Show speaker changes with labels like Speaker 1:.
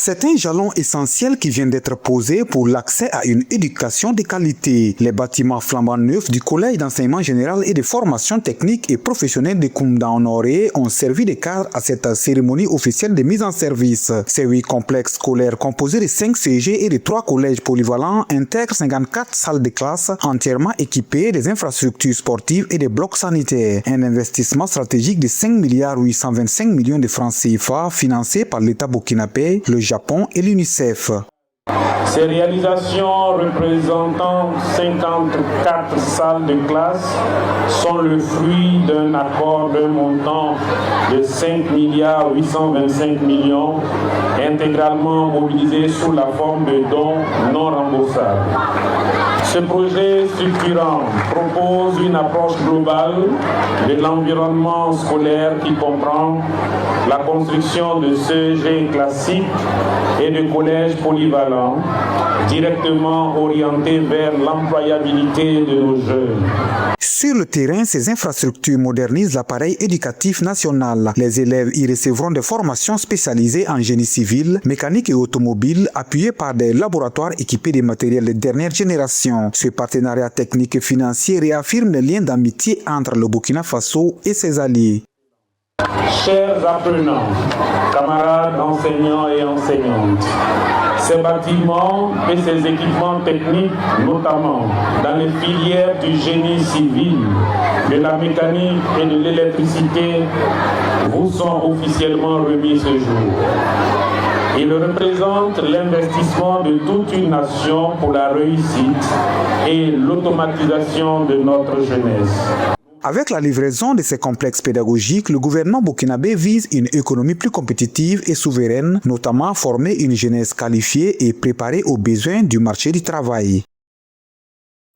Speaker 1: C'est un jalon essentiel qui vient d'être posé pour l'accès à une éducation de qualité. Les bâtiments flambant neufs du Collège d'enseignement général et de formation technique et professionnelle de Koumda Honoré ont servi de cadre à cette cérémonie officielle de mise en service. Ces 8 complexes scolaires composés de 5 CG et de 3 collèges polyvalents intègrent 54 salles de classe entièrement équipées des infrastructures sportives et des blocs sanitaires. Un investissement stratégique de 5,825 milliards de francs CFA financé par l'État burkinabé, le Japon et l'UNICEF.
Speaker 2: Ces réalisations représentant 54 salles de classe sont le fruit d'un accord d'un montant de 5,825 millions intégralement mobilisé sous la forme de dons non remboursables. Ce projet structurant propose une approche globale de l'environnement scolaire qui comprend la construction de CEG classiques et de collèges polyvalents directement orientés vers l'employabilité de nos jeunes.
Speaker 1: Sur le terrain, ces infrastructures modernisent l'appareil éducatif national. Les élèves y recevront des formations spécialisées en génie civil, mécanique et automobile, appuyées par des laboratoires équipés de matériel de dernière génération. Ce partenariat technique et financier réaffirme les liens d'amitié entre le Burkina Faso et ses alliés.
Speaker 2: Chers apprenants, camarades enseignants et enseignantes, ces bâtiments et ces équipements techniques, notamment dans les filières du génie civil, de la mécanique et de l'électricité, vous sont officiellement remis ce jour. Ils représentent l'investissement de toute une nation pour la réussite et l'automatisation de notre jeunesse.
Speaker 1: Avec la livraison de ces complexes pédagogiques, le gouvernement burkinabé vise une économie plus compétitive et souveraine, notamment former une jeunesse qualifiée et préparée aux besoins du marché du travail.